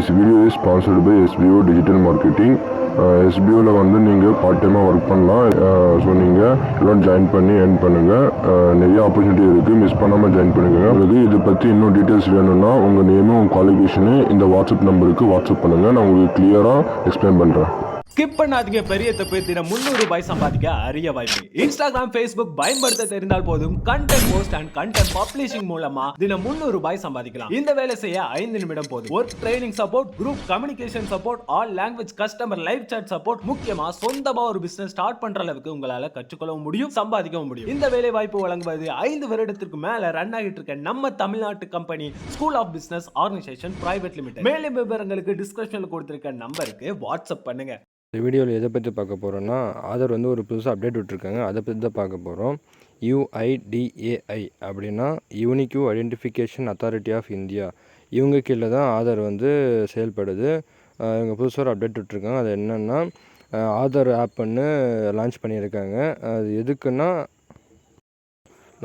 This video is sponsored by SBO Digital Marketing. SBOவில் வந்து நீங்கள் part டைமாக ஒர்க் பண்ணலாம். ஸோ நீங்கள் எல்லாம் ஜாயின் பண்ணி ஏர்ன் பண்ணுங்கள். நிறைய ஆப்பர்ச்சுனிட்டி இருக்குது, மிஸ் பண்ணாமல் ஜாயின் பண்ணுங்கள். உங்களுக்கு இதை பற்றி இன்னும் டீட்டெயில்ஸ் வேணும்னா உங்கள் நேமும் உங்கள் குவாலிஃபிகேஷனு இந்த வாட்ஸ்அப் நம்பருக்கு வாட்ஸ்அப் பண்ணுங்கள். நான் உங்களுக்கு கிளியராக எக்ஸ்பிளைன் பண்ணுறேன். ஸ்கிப் பண்ணாதீங்க. பெரிய தப்பு. தினம் 300 ரூபாய் சம்பாதிக்க அரிய வாய்ப்பு. இன்ஸ்டாகிராம், ஃபேஸ்புக் பயன்படுத்த தெரிந்தால் போதும் content post and content publishing மூலமா தினம் 300 ரூபாய் சம்பாதிக்கலாம். இந்த வேலை செய்ய 5 நிமிடம் போதும். Work training support, group communication support, all language customer live chat support, முக்கியமா சொந்தமா ஒரு பிசினஸ் ஸ்டார்ட் பண்ற அளவுக்கு உங்களால கற்றுக்கொள்ளவும் முடியும், சம்பாதிக்கவும் முடியும். இந்த வேலை வாய்ப்பு வழங்குவது 5 வருடத்திற்கு மேல ரன் ஆகிட்டு இருக்க நம்ம தமிழ்நாட்டு company school of business organisation private limited. மேலும் விவரங்களுக்கு டிஸ்கிரிப்ஷன்ல கொடுத்திருக்க நம்பருக்கு வாட்ஸ்அப் பண்ணுங்க. இந்த வீடியோவில் எதை பற்றி பார்க்க போகிறோன்னா, ஆதார் வந்து ஒரு புதுசாக அப்டேட் விட்டுருக்காங்க. அதை பற்றி தான் பார்க்க போகிறோம். UIDAI அப்படின்னா unique identification authority of India. இவங்க கீழே தான் ஆதார் வந்து செயல்படுது. இவங்க புதுசாக ஒரு அப்டேட் விட்டுருக்காங்க. அது என்னென்னா ஆதார் ஆப்னு லான்ச் பண்ணியிருக்காங்க. அது எதுக்குன்னா,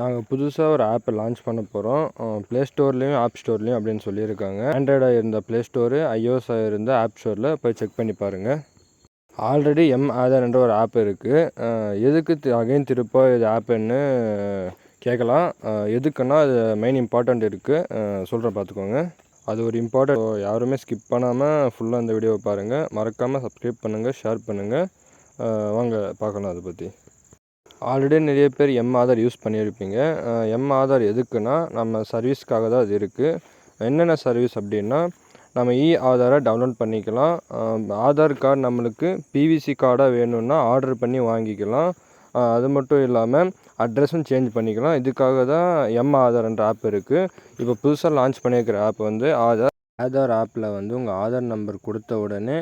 நாங்கள் புதுசாக ஒரு ஆப்பை லான்ச் பண்ண போகிறோம். ப்ளே ஸ்டோர்லேயும் ஆப் ஸ்டோர்லேயும் அப்படின்னு சொல்லியிருக்காங்க. ஆண்ட்ராய்டாக இருந்த ப்ளே ஸ்டோரு, iOS இருந்த ஆப் ஸ்டோரில் போய் செக் பண்ணி பாருங்கள். ஆல்ரெடி ஆதார் என்ற ஒரு ஆப் இருக்குது. எதுக்கு அகைன் திருப்ப இது ஆப்புன்னு கேட்கலாம். எதுக்குன்னா அது மெயின் இம்பார்ட்டண்ட் இருக்குது, சொல்கிறேன் பார்த்துக்கோங்க. அது ஒரு இம்பார்ட்டன்ட். யாருமே ஸ்கிப் பண்ணாமல் ஃபுல்லாக இந்த வீடியோவை பாருங்கள். மறக்காமல் சப்ஸ்கிரைப் பண்ணுங்கள், ஷேர் பண்ணுங்கள். வாங்க பார்க்கலாம் அதை பற்றி. ஆல்ரெடி நிறைய பேர் ஆதார் யூஸ் பண்ணியிருப்பீங்க. ஆதார் எதுக்குன்னா நம்ம சர்வீஸ்க்காக தான் அது இருக்குது. என்னென்ன சர்வீஸ் அப்படின்னா, நம்ம ஆதாரை டவுன்லோட் பண்ணிக்கலாம். ஆதார் கார்டு நம்மளுக்கு பிவிசி கார்டாக வேணும்னா ஆர்டர் பண்ணி வாங்கிக்கலாம். அது மட்டும் இல்லாமல் அட்ரஸும் சேஞ்ச் பண்ணிக்கலாம். இதுக்காக தான் ஆதார்ன்ற ஆப் இருக்குது. இப்போ புதுசாக லான்ச் பண்ணியிருக்கிற ஆப் வந்து ஆதார் ஆப்பில் வந்து உங்கள் ஆதார் நம்பர் கொடுத்த உடனே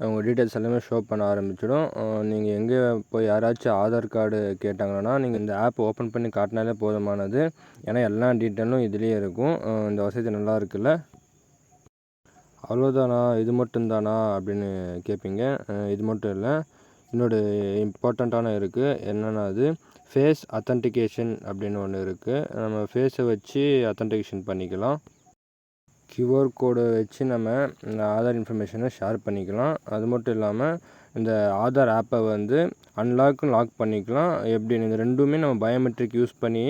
உங்கள் டீட்டெயில்ஸ் எல்லாமே ஷோ பண்ண ஆரம்பிச்சிடும். நீங்கள் எங்கே போய் யாராச்சும் ஆதார் கார்டு கேட்டாங்கன்னா நீங்கள் இந்த ஆப் ஓப்பன் பண்ணி காட்டினாலே போதுமானது. ஏன்னா எல்லா டீட்டெயிலும் இதுலேயே இருக்கும். இந்த வசதி நல்லா இருக்குல்ல. அவ்வளோதானா, இது மட்டும்தானா அப்படின்னு கேட்பீங்க. இது மட்டும் இல்லை, இன்னொரு இம்பார்ட்டண்ட்டான இருக்குது. என்னென்னா அது ஃபேஸ் அத்தன்டிகேஷன் அப்படின்னு ஒன்று இருக்குது. நம்ம ஃபேஸை வச்சு அத்தன்டிகேஷன் பண்ணிக்கலாம். QR கோடை வச்சு நம்ம இந்த ஆதார் இன்ஃபர்மேஷனை ஷேர் பண்ணிக்கலாம். அது மட்டும் இல்லாமல் இந்த ஆதார் ஆப்பை வந்து அன்லாக்கும் லாக் பண்ணிக்கலாம். எப்படின்னு இந்த ரெண்டுமே நம்ம பயோமெட்ரிக் யூஸ் பண்ணி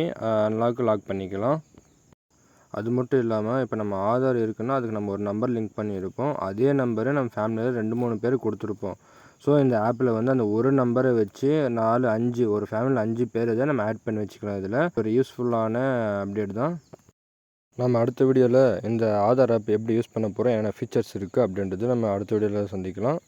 லாக் பண்ணிக்கலாம். அது மட்டும் இல்லாமல் இப்போ நம்ம ஆதார் இருக்குன்னா அதுக்கு நம்ம ஒரு நம்பர் லிங்க் பண்ணியிருப்போம். அதே நம்பரை நம்ம ஃபேமிலியில் 2-3 பேர் கொடுத்துருப்போம். ஸோ இந்த ஆப்பில் வந்து அந்த ஒரு நம்பரை வச்சு 4-5 ஒரு ஃபேமிலியில் 5 பேர் இதை நம்ம ஆட் பண்ணி வச்சுக்கலாம். இதில் ஒரு யூஸ்ஃபுல்லான அப்டேட் தான். நம்ம அடுத்த வீடியோவில் இந்த ஆதார் ஆப் எப்படி யூஸ் பண்ண போகிறோம், என்ன ஃபீச்சர்ஸ் இருக்குது அப்படின்றது நம்ம அடுத்த வீடியோவில் சந்திக்கலாம்.